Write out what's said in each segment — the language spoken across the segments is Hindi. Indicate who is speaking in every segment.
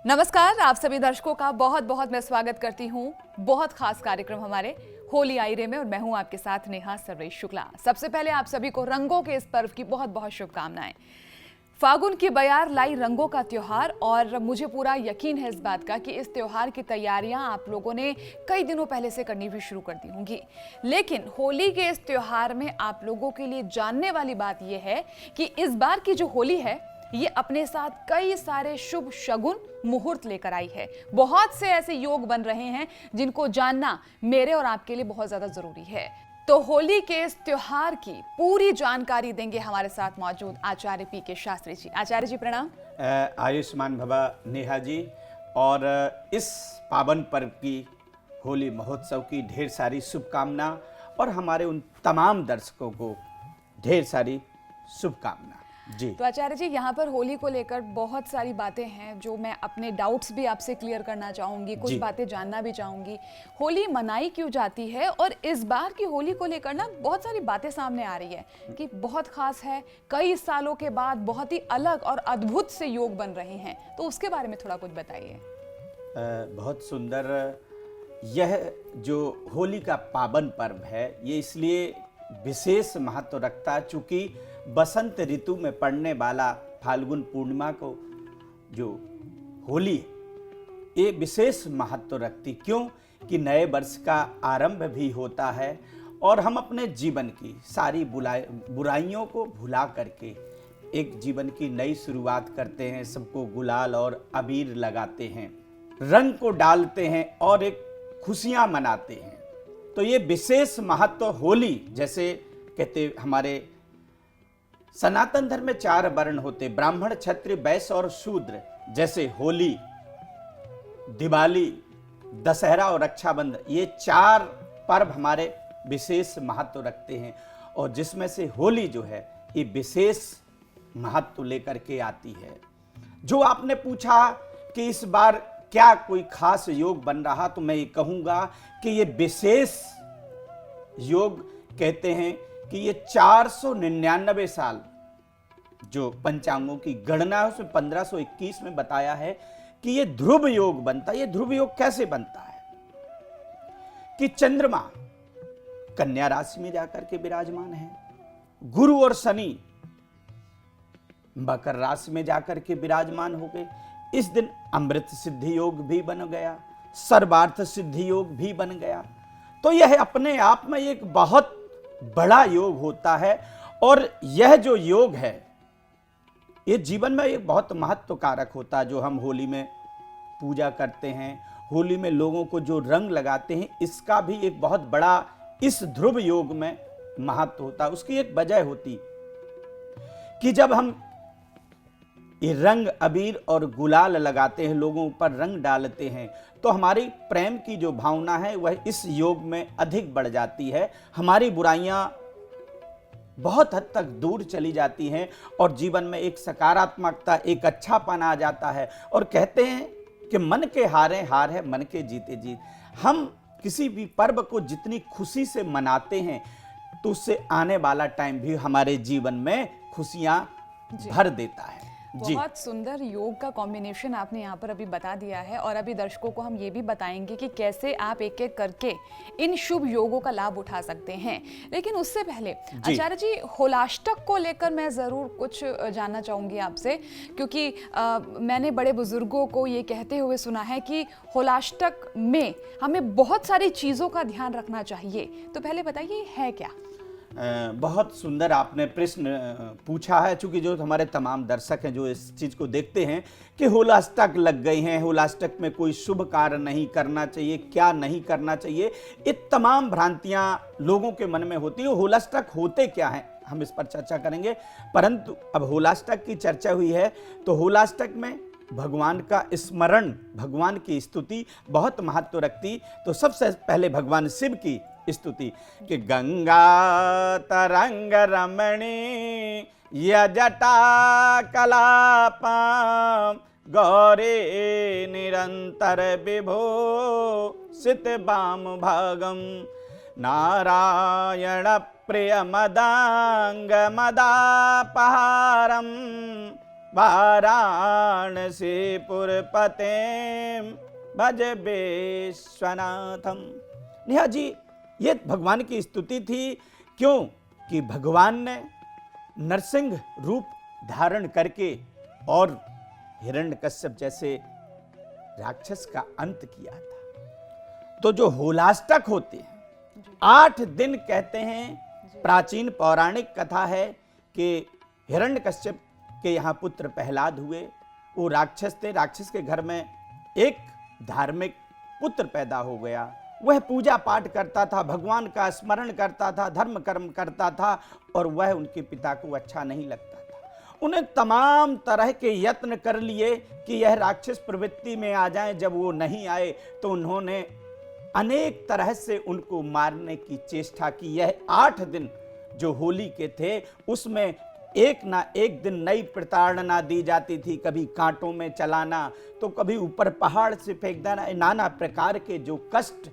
Speaker 1: नमस्कार, आप सभी दर्शकों का बहुत बहुत मैं स्वागत करती हूँ बहुत खास कार्यक्रम हमारे होली आई रे में, और मैं हूँ आपके साथ नेहा सर्वेश शुक्ला। सबसे पहले आप सभी को रंगों के इस पर्व की बहुत बहुत शुभकामनाएं। फागुन की बयार लाई रंगों का त्योहार, और मुझे पूरा यकीन है इस बात का कि इस त्योहार की तैयारियां आप लोगों ने कई दिनों पहले से करनी भी शुरू कर दी होंगी। लेकिन होली के इस त्योहार में आप लोगों के लिए जानने वाली बात यह है कि इस बार की जो होली है ये अपने साथ कई सारे शुभ शगुन मुहूर्त लेकर आई है। बहुत से ऐसे योग बन रहे हैं जिनको जानना मेरे और आपके लिए बहुत ज्यादा जरूरी है। तो होली के इस त्योहार की पूरी जानकारी देंगे हमारे साथ मौजूद आचार्य पी.के. शास्त्री जी। आचार्य जी प्रणाम।
Speaker 2: आयुष्मान भवा नेहा जी। और इस पावन पर्व की होली महोत्सव की ढेर सारी शुभकामना, और हमारे उन तमाम दर्शकों को ढेर सारी शुभकामना जी।
Speaker 1: तो आचार्य जी, यहाँ पर होली को लेकर बहुत सारी बातें हैं जो मैं अपने डाउट्स भी आपसे क्लियर करना चाहूंगी, कुछ बातें जानना भी चाहूंगी। होली मनाई क्यों जाती है, और इस बार की होली को लेकर ना बहुत सारी बातें सामने आ रही है कि बहुत खास है, कई सालों के बाद बहुत ही अलग और अद्भुत से योग बन रहे हैं। तो उसके बारे में थोड़ा कुछ बताइए।
Speaker 2: बहुत सुंदर। यह जो होली का पावन पर्व है ये इसलिए विशेष महत्व रखता है चूंकि बसंत ऋतु में पड़ने वाला फाल्गुन पूर्णिमा को जो होली है ये विशेष महत्व रखती। क्यों कि नए वर्ष का आरंभ भी होता है और हम अपने जीवन की सारी बुराइयों को भुला करके एक जीवन की नई शुरुआत करते हैं। सबको गुलाल और अबीर लगाते हैं, रंग को डालते हैं और एक खुशियां मनाते हैं। तो ये विशेष महत्व होली, जैसे कहते हमारे सनातन धर्म में 4 वर्ण होते, ब्राह्मण क्षत्रिय वैश्य और शूद्र। जैसे होली, दिवाली, दशहरा और रक्षाबंधन, ये 4 पर्व हमारे विशेष महत्व रखते हैं। और जिसमें से होली जो है ये विशेष महत्व लेकर के आती है। जो आपने पूछा कि इस बार क्या कोई खास योग बन रहा, तो मैं ये कहूंगा कि ये विशेष योग कहते हैं कि ये 499 साल जो पंचांगों की गणना है उसमें 1521 में बताया है कि ये ध्रुव योग बनता है। ये ध्रुव योग कैसे बनता है कि चंद्रमा कन्या राशि में जाकर के विराजमान है, गुरु और शनि मकर राशि में जाकर के विराजमान हो गए। इस दिन अमृत सिद्धि योग भी बन गया, सर्वार्थ सिद्धि योग भी बन गया। तो यह अपने आप में एक बहुत बड़ा योग होता है, और यह जो योग है ये जीवन में एक बहुत महत्व कारक होता है। जो हम होली में पूजा करते हैं, होली में लोगों को जो रंग लगाते हैं, इसका भी एक बहुत बड़ा इस ध्रुव योग में महत्व होता है। उसकी एक वजह होती कि जब हम ये रंग अबीर और गुलाल लगाते हैं, लोगों पर रंग डालते हैं, तो हमारी प्रेम की जो भावना है वह इस योग में अधिक बढ़ जाती है। हमारी बुराइयां बहुत हद तक दूर चली जाती हैं और जीवन में एक सकारात्मकता, एक अच्छापन आ जाता है। और कहते हैं कि मन के हारे हार है, मन के जीते जीत। हम किसी भी पर्व को जितनी खुशी से मनाते हैं तो उससे आने वाला टाइम भी हमारे जीवन में खुशियां भर देता है।
Speaker 1: बहुत सुंदर योग का कॉम्बिनेशन आपने यहाँ पर अभी बता दिया है, और अभी दर्शकों को हम ये भी बताएंगे कि कैसे आप एक एक करके इन शुभ योगों का लाभ उठा सकते हैं। लेकिन उससे पहले आचार्य जी, होलाष्टक को लेकर मैं ज़रूर कुछ जानना चाहूँगी आपसे, क्योंकि मैंने बड़े बुजुर्गों को ये कहते हुए सुना है कि होलाष्टक में हमें बहुत सारी चीज़ों का ध्यान रखना चाहिए। तो पहले बताइए है क्या?
Speaker 2: बहुत सुंदर आपने प्रश्न पूछा है, चूंकि जो हमारे तमाम दर्शक हैं जो इस चीज को देखते हैं कि होलाष्टक लग गई हैं, होलाष्टक में कोई शुभ कार्य नहीं करना चाहिए, क्या नहीं करना चाहिए, ये तमाम भ्रांतियां लोगों के मन में होती है। होलाष्टक होते क्या हैं हम इस पर चर्चा करेंगे, परंतु अब होलाष्टक की चर्चा हुई है तो होलाष्टक में भगवान का स्मरण, भगवान की स्तुति बहुत महत्व रखती। तो सबसे पहले भगवान शिव की स्तुति कि गंगा तरंग रमणी यजटा कलापम गौरे निरंतर विभो सित वाम भागम नारायण प्रिय मदांग मदापहारम वाराणसीपुरपते भज विश्वनाथम। नेहा जी, ये भगवान की स्तुति थी, क्यों कि भगवान ने नरसिंह रूप धारण करके और हिरण्यकश्यप जैसे राक्षस का अंत किया था। तो जो होलाष्टक होते हैं 8 दिन कहते हैं, प्राचीन पौराणिक कथा है कि हिरण्यकश्यप के यहाँ पुत्र प्रहलाद हुए। वो राक्षस थे, राक्षस के घर में एक धार्मिक पुत्र पैदा हो गया। वह पूजा पाठ करता था, भगवान का स्मरण करता था, धर्म कर्म करता था, और वह उनके पिता को अच्छा नहीं लगता था। उन्हें तमाम तरह के यत्न कर लिए कि यह राक्षस प्रवृत्ति में आ जाएं। जब वो नहीं आए तो उन्होंने अनेक तरह से उनको मारने की चेष्टा की। यह 8 दिन जो होली के थे, उसमें एक ना एक दिन नई प्रताड़ना दी जाती थी। कभी कांटों में चलाना, तो कभी ऊपर पहाड़ से फेंक देना। नाना प्रकार के जो कष्ट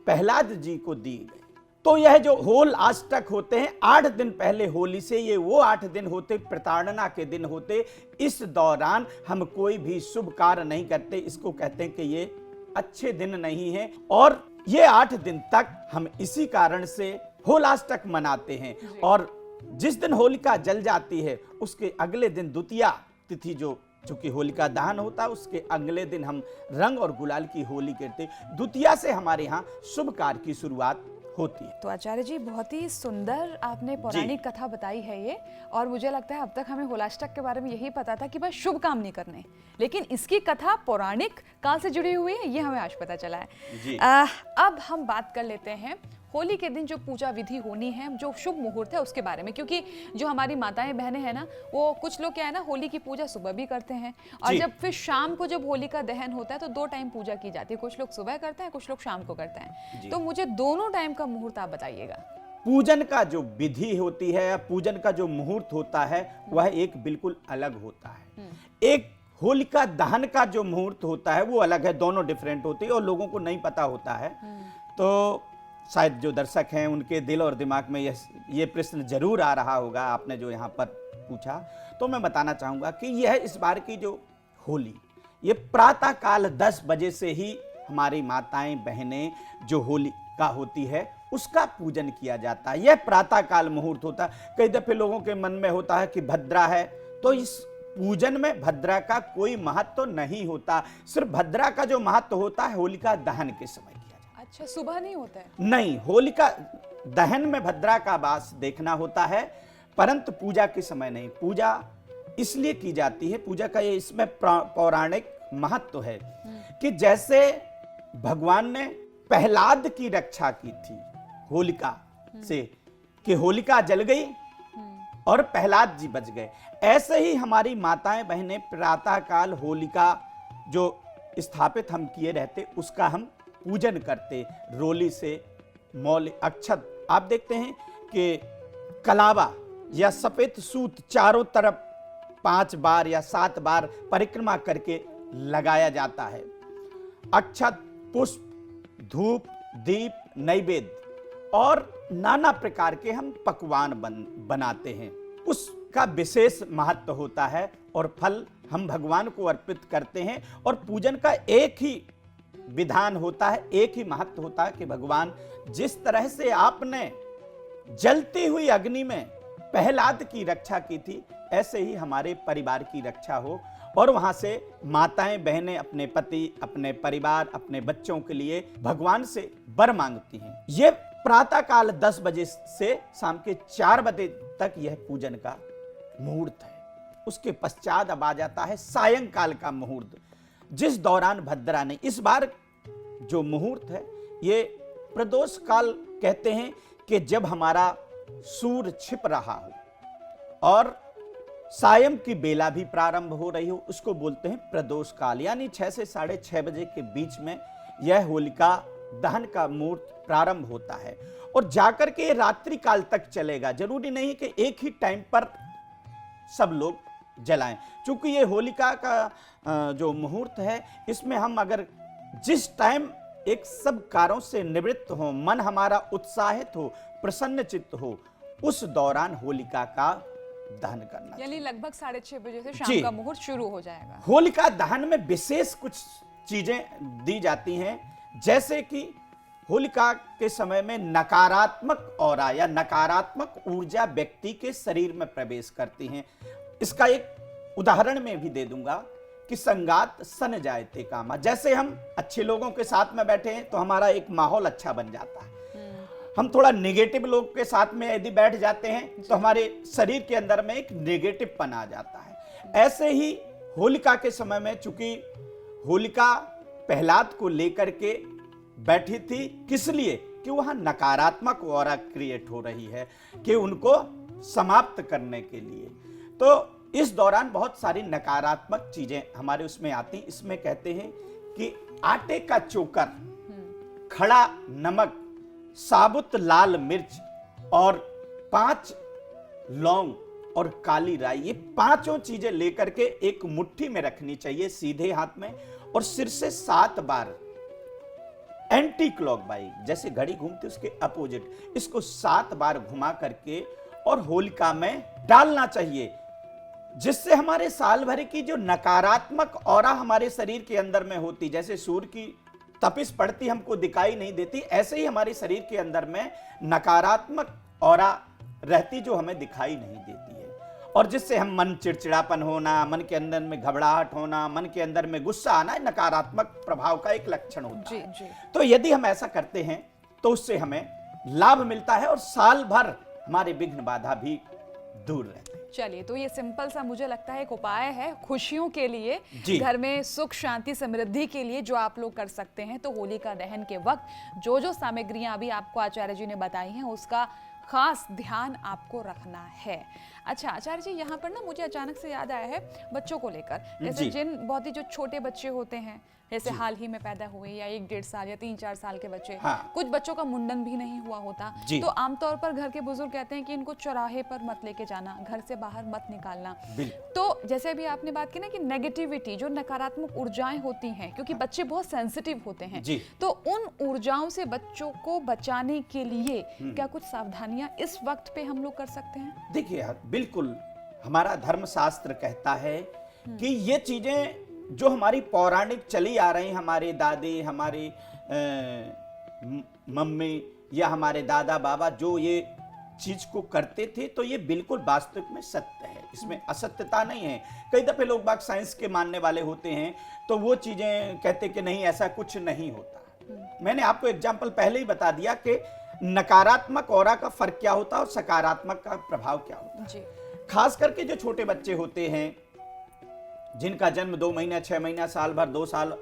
Speaker 2: प्रहलाद जी को दिए गए। तो यह जो होल अष्टक होते हैं 8 दिन पहले होली से, ये वो 8 दिन होते, प्रताड़ना के दिन होते। इस दौरान हम कोई भी शुभ कार्य नहीं करते। इसको कहते हैं कि ये अच्छे दिन नहीं है, और ये 8 दिन तक हम इसी कारण से होलाष्टक मनाते हैं। और जिस दिन होलिका जल जाती है, उसके अगले दिन द्वितीया तिथि जो चूंकि होलिका दहन होता है, उसके अगले दिन हम रंग और गुलाल की होली करते। द्वितीया से हमारे यहाँ शुभ कार्य की शुरुआत होती है।
Speaker 1: तो आचार्य जी, बहुत ही सुंदर आपने पौराणिक कथा बताई है ये, और मुझे लगता है अब तक हमें होलाष्टक के बारे में यही पता था कि बस शुभ काम नहीं करने, लेकिन इसकी कथा पौराणिक काल से जुड़ी हुई है, ये हमें आज पता चला है
Speaker 2: जी।
Speaker 1: अब हम बात कर लेते हैं होली के दिन जो पूजा विधि होनी है, जो शुभ मुहूर्त है उसके बारे में। क्योंकि जो हमारी माताएं बहनें हैं ना, वो कुछ लोग क्या है ना, होली की पूजा सुबह भी करते हैं, और जब फिर शाम को जब होली का दहन होता है तो 2 टाइम पूजा की जाती है। कुछ लोग सुबह करते हैं, कुछ लोग शाम को करते हैं। तो मुझे दोनों टाइम का मुहूर्त आप बताइएगा।
Speaker 2: पूजन का जो विधि होती है या पूजन का जो मुहूर्त होता है, वह एक बिल्कुल अलग होता है। एक होलिका दहन का जो मुहूर्त होता है वो अलग है, दोनों डिफरेंट होती है, और लोगों को नहीं पता होता है। तो शायद जो दर्शक हैं उनके दिल और दिमाग में ये प्रश्न जरूर आ रहा होगा, आपने जो यहाँ पर पूछा। तो मैं बताना चाहूँगा कि यह इस बार की जो होली, ये प्रातः काल 10 बजे से ही हमारी माताएं बहनें जो होली का होती है उसका पूजन किया जाता है। यह प्रातः काल मुहूर्त होता है। कई दफे लोगों के मन में होता है कि भद्रा है, तो इस पूजन में भद्रा का कोई महत्व नहीं होता। सिर्फ भद्रा का जो महत्व होता है होलिका दहन के समय किया जाता है।
Speaker 1: अच्छा, सुबह नहीं होता है?
Speaker 2: नहीं, होलिका दहन में भद्रा का वास देखना होता है, परंतु पूजा के समय नहीं। पूजा इसलिए की जाती है, पूजा का ये इसमें पौराणिक महत्व है कि जैसे भगवान ने प्रहलाद की रक्षा की थी होलिका से, कि होलिका जल गई और प्रहलाद जी बच गए, ऐसे ही हमारी माताएं बहनें प्रातः काल होलिका जो स्थापित हम किए रहते उसका हम पूजन करते। रोली से मौल अक्षत, आप देखते हैं कि कलावा या सफेद सूत चारों तरफ 5 बार या 7 बार परिक्रमा करके लगाया जाता है। अक्षत, पुष्प, धूप, दीप, नैवेद्य और नाना प्रकार के हम पकवान बनाते हैं। उसका विशेष महत्व होता है और फल हम भगवान को अर्पित करते हैं। और पूजन का एक ही विधान होता है, एक ही महत्व होता है कि भगवान जिस तरह से आपने जलती हुई अग्नि में प्रहलाद की रक्षा की थी, ऐसे ही हमारे परिवार की रक्षा हो। और वहां से माताएं बहनें अपने पति, अपने परिवार, अपने बच्चों के लिए भगवान से वर मांगती हैं। यह प्रातः काल 10 बजे से शाम के 4 बजे तक यह पूजन का मुहूर्त है। उसके पश्चात अब आ जाता है सायंकाल का मुहूर्त, जिस दौरान भद्रा ने, इस बार जो मुहूर्त है ये प्रदोष काल कहते हैं कि जब हमारा सूर्य छिप रहा हो और सायं की बेला भी प्रारंभ हो रही हो, उसको बोलते हैं प्रदोष काल। यानी 6 से 6:30 बजे के बीच में यह होलिका दहन का मुहूर्त प्रारंभ होता है और जाकर के रात्रि काल तक चलेगा। जरूरी नहीं कि एक ही टाइम पर सब लोग जलाएं, क्योंकि ये होलिका का जो मुहूर्त है इसमें हम अगर जिस टाइम एक सब कार्यों से निवृत्त हो, मन हमारा उत्साहित हो, प्रसन्न चित्त हो, उस दौरान होलिका का दहन करना।
Speaker 1: यानी लगभग 6:30 बजे से
Speaker 2: जी।
Speaker 1: शाम का मुहूर्त शुरू हो जाएगा।
Speaker 2: होलिका दहन में विशेष कुछ चीजें दी जाती हैं, जैसे कि होलिका के समय में नकारात्मक ऑरा या नकारात्मक ऊर्जा व्यक्ति के शरीर में प्रवेश करती हैं। इसका एक उदाहरण मैं भी दे दूंगा कि संगात सन जायते कामा। जैसे हम अच्छे लोगों के साथ में बैठे हैं तो हमारा एक माहौल अच्छा बन जाता है। हम थोड़ा नेगेटिव लोग के साथ में यदि बैठ जाते हैं तो हमारे शरीर के अंदर में एक नेगेटिव पन आ जाता है। ऐसे ही होलिका के समय में, चूंकि होलिका प्रहलाद को लेकर के बैठी थी, किस लिए कि वहां नकारात्मक ऑरा क्रिएट हो रही है कि उनको समाप्त करने के लिए। तो इस दौरान बहुत सारी नकारात्मक चीजें हमारे उसमें आती। इसमें कहते हैं कि आटे का चोकर, खड़ा नमक, साबुत लाल मिर्च और 5 लौंग और काली राई, ये पांचों चीजें लेकर के एक मुट्ठी में रखनी चाहिए सीधे हाथ में, और सिर से 7 बार एंटी क्लॉकवाइज, जैसे घड़ी घूमती उसके अपोजिट, इसको 7 बार घुमा करके और होलिका में डालना चाहिए, जिससे हमारे साल भर की जो नकारात्मक ऑरा हमारे शरीर के अंदर में होती, जैसे सूर्य की तपिश पड़ती हमको दिखाई नहीं देती, ऐसे ही हमारे शरीर के अंदर में नकारात्मक ऑरा रहती जो हमें दिखाई नहीं देती है, और जिससे हम मन चिड़चिड़ापन होना, मन के अंदर में घबराहट होना, मन के अंदर में गुस्सा आना नकारात्मक प्रभाव का एक लक्षण होता है।
Speaker 1: जी।
Speaker 2: तो यदि हम ऐसा करते हैं तो उससे हमें लाभ मिलता है और साल भर हमारे विघ्न बाधा भी दूर रहते हैं।
Speaker 1: चलिए, तो ये सिंपल सा मुझे लगता है एक उपाय है खुशियों के लिए,
Speaker 2: जी।
Speaker 1: घर में सुख शांति समृद्धि के लिए, जो आप लोग कर सकते हैं। तो होलिका दहन के वक्त जो जो सामग्रियां अभी आपको आचार्य जी ने बताई हैं उसका खास ध्यान आपको रखना है। अच्छा आचार्य जी, यहाँ पर ना मुझे अचानक से याद आया है बच्चों को लेकर, जैसे
Speaker 2: जी।
Speaker 1: जिन बहुत ही जो छोटे बच्चे होते हैं, जैसे हाल ही में पैदा हुए या 1-1.5 साल या 3-4 साल के बच्चे,
Speaker 2: हाँ।
Speaker 1: कुछ बच्चों का मुंडन भी नहीं हुआ होता,
Speaker 2: जी।
Speaker 1: तो आमतौर पर घर के बुजुर्ग कहते हैं कि इनको चौराहे पर मत लेके जाना, घर से बाहर मत निकालना।
Speaker 2: बिल्कुल।
Speaker 1: तो जैसे अभी आपने बात की ना कि नेगेटिविटी, जो नकारात्मक ऊर्जाएं होती हैं, क्योंकि बच्चे बहुत सेंसिटिव होते हैं,
Speaker 2: जी।
Speaker 1: तो उन ऊर्जाओं से बच्चों को बचाने के लिए क्या कुछ सावधानियां इस वक्त पे हम लोग कर सकते हैं?
Speaker 2: देखिए यार, बिल्कुल हमारा धर्मशास्त्र कहता है कि ये चीजें जो हमारी पौराणिक चली आ रही, हमारे दादी, हमारे मम्मी या हमारे दादा बाबा जो ये चीज को करते थे, तो ये बिल्कुल वास्तविक में सत्य है, इसमें असत्यता नहीं है। कई दफे लोग बाग साइंस के मानने वाले होते हैं तो वो चीजें कहते कि नहीं ऐसा कुछ नहीं होता। मैंने आपको एग्जाम्पल पहले ही बता दिया कि नकारात्मक ऑरा का फर्क क्या होता है और सकारात्मक का प्रभाव क्या होता है।
Speaker 1: जी।
Speaker 2: खास करके जो छोटे बच्चे होते हैं, जिनका जन्म 2 महीना, 6 महीना, साल भर, 2 साल,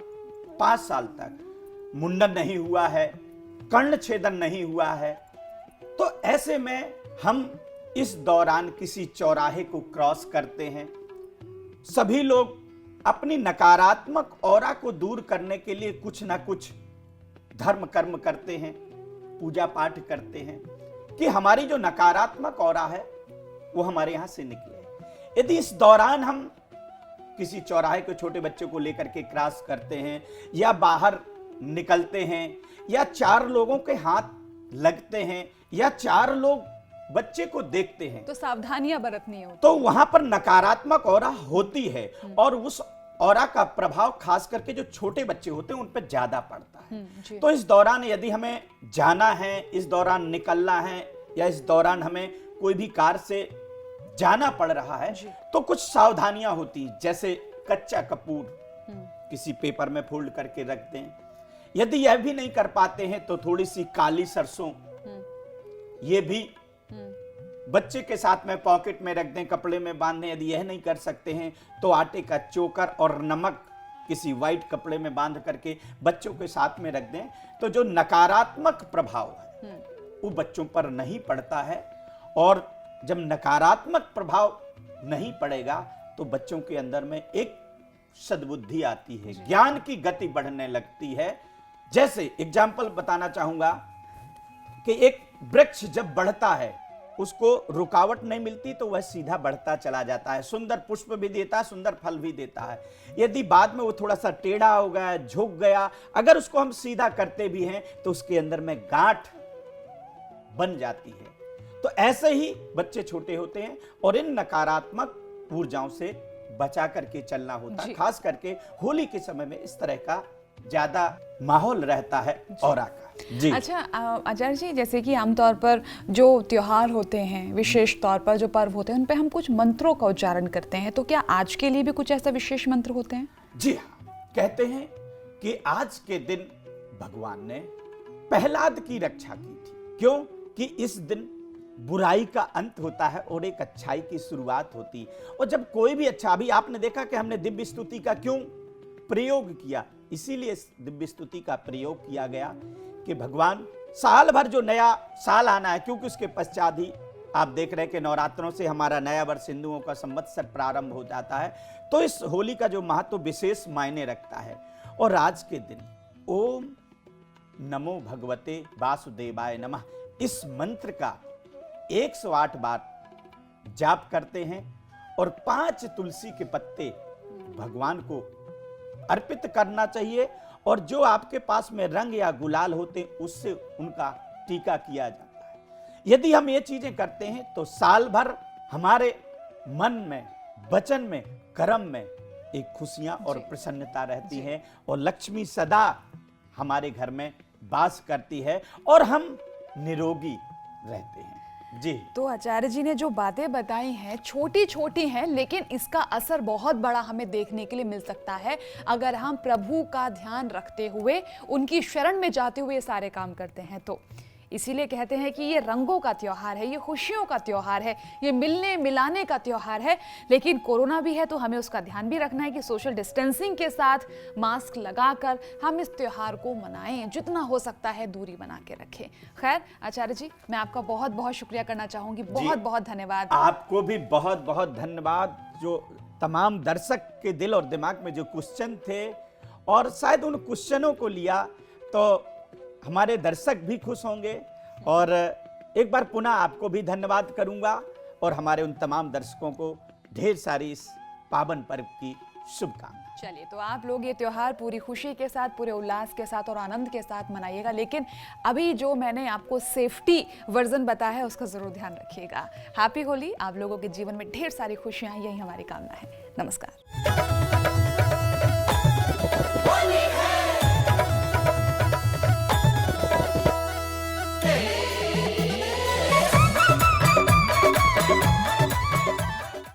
Speaker 2: 5 साल तक मुंडन नहीं हुआ है, कर्ण छेदन नहीं हुआ है, तो ऐसे में हम इस दौरान किसी चौराहे को क्रॉस करते हैं। सभी लोग अपनी नकारात्मक ऑरा को दूर करने के लिए कुछ ना कुछ धर्म कर्म करते हैं, पूजा पाठ करते हैं कि हमारी जो नकारात्मक ऑरा है वो हमारे यहां से निकले। यदि इस दौरान हम किसी चौराहे को छोटे बच्चे को लेकर के क्रॉस करते हैं या बाहर निकलते हैं या 4 लोगों के हाथ लगते हैं या 4 लोग बच्चे को देखते हैं,
Speaker 1: तो सावधानियां बरतनी होती,
Speaker 2: तो वहां पर नकारात्मक ऑरा होती है और उस ऑरा का प्रभाव खास करके जो छोटे बच्चे होते हैं उन पर ज्यादा पड़ता है।
Speaker 1: जी।
Speaker 2: तो इस दौरान यदि हमें जाना है, इस दौरान निकलना है या इस दौरान हमें कोई भी कार से जाना पड़ रहा है, तो कुछ सावधानियां होती, जैसे कच्चा कपूर किसी पेपर में फोल्ड करके रख दें। यदि यह भी नहीं कर पाते हैं तो थोड़ी सी काली सरसों ये भी बच्चे के साथ में पॉकेट में रख दें, कपड़े में बांध दें। यदि यह नहीं कर सकते हैं तो आटे का चोकर और नमक किसी व्हाइट कपड़े में बांध करके बच्चों के साथ में रख दें, तो जो नकारात्मक प्रभाव है वो बच्चों पर नहीं पड़ता है। और जब नकारात्मक प्रभाव नहीं पड़ेगा तो बच्चों के अंदर में एक सद्बुद्धि आती है, ज्ञान की गति बढ़ने लगती है। जैसे एग्जाम्पल बताना चाहूंगा कि एक वृक्ष जब बढ़ता है उसको रुकावट नहीं मिलती तो वह सीधा बढ़ता चला जाता है, सुंदर पुष्प भी देता है, सुंदर फल भी देता है। यदि बाद में वो थोड़ा सा टेढ़ा हो गया, झुक गया, अगर उसको हम सीधा करते भी हैं तो उसके अंदर में गांठ बन जाती है। तो ऐसे ही बच्चे छोटे होते हैं और इन नकारात्मक ऊर्जाओं से बचा करके चलना होता है।
Speaker 1: जी।
Speaker 2: खास करके होली के समय में इस तरह का ज्यादा माहौल रहता है ऑरा का। जी।
Speaker 1: अच्छा आचार्य जी, जैसे कि आमतौर पर जो त्योहार होते हैं, विशेष तौर पर जो पर्व होते हैं, उन पे हम कुछ मंत्रों का उच्चारण करते हैं, तो क्या आज के लिए भी कुछ ऐसा विशेष मंत्र होते हैं?
Speaker 2: जी हाँ, कहते हैं कि आज के दिन भगवान ने प्रहलाद की रक्षा की थी। क्यों? कि इस दिन बुराई का अंत होता है और एक अच्छाई की शुरुआत होती है। और जब कोई भी अच्छा, अभी आपने देखा कि हमने दिव्य स्तुति का क्यों प्रयोग किया, इसीलिए इस दिव्य स्तुति का प्रयोग किया गया कि भगवान साल भर जो नया साल आना है, क्योंकि उसके पश्चात ही आप देख रहे हैं कि नवरात्रों से हमारा नया वर्ष हिंदुओं का संवत्सर प्रारंभ हो जाता है, तो इस होली का जो महत्व विशेष मायने रखता है। और आज के दिन ओम नमो भगवते वासुदेवाय नमः इस मंत्र का 108 बार जाप करते हैं और 5 तुलसी के पत्ते भगवान को अर्पित करना चाहिए। और जो आपके पास में रंग या गुलाल होते हैं उससे उनका टीका किया जाता है। यदि हम ये चीजें करते हैं तो साल भर हमारे मन में, वचन में, कर्म में एक खुशियां और प्रसन्नता रहती है और लक्ष्मी सदा हमारे घर में वास करती है और हम निरोगी रहते हैं। जी।
Speaker 1: तो आचार्य जी ने जो बातें बताई हैं छोटी छोटी हैं, लेकिन इसका असर बहुत बड़ा हमें देखने के लिए मिल सकता है अगर हम प्रभु का ध्यान रखते हुए, उनकी शरण में जाते हुए ये सारे काम करते हैं। तो इसीलिए कहते हैं कि ये रंगों का त्योहार है, ये खुशियों का त्योहार है, ये मिलने मिलाने का त्योहार है। लेकिन कोरोना भी है तो हमें उसका ध्यान भी रखना है कि सोशल डिस्टेंसिंग के साथ मास्क लगाकर हम इस त्योहार को मनाएं, जितना हो सकता है दूरी बना के रखें। खैर आचार्य जी, मैं आपका बहुत बहुत शुक्रिया करना चाहूंगी, बहुत बहुत धन्यवाद।
Speaker 2: आपको भी बहुत बहुत धन्यवाद। जो तमाम दर्शक के दिल और दिमाग में जो क्वेश्चन थे, और शायद उन क्वेश्चनों को लिया तो हमारे दर्शक भी खुश होंगे। और एक बार पुनः आपको भी धन्यवाद करूंगा और हमारे उन तमाम दर्शकों को ढेर सारी इस पावन पर्व की शुभकामनाएं।
Speaker 1: चलिए, तो आप लोग ये त्योहार पूरी खुशी के साथ, पूरे उल्लास के साथ और आनंद के साथ मनाइएगा। लेकिन अभी जो मैंने आपको सेफ्टी वर्जन बताया है उसका जरूर ध्यान रखिएगा। हैप्पी होली। आप लोगों के जीवन में ढेर सारी खुशियां, यही हमारी कामना है। नमस्कार।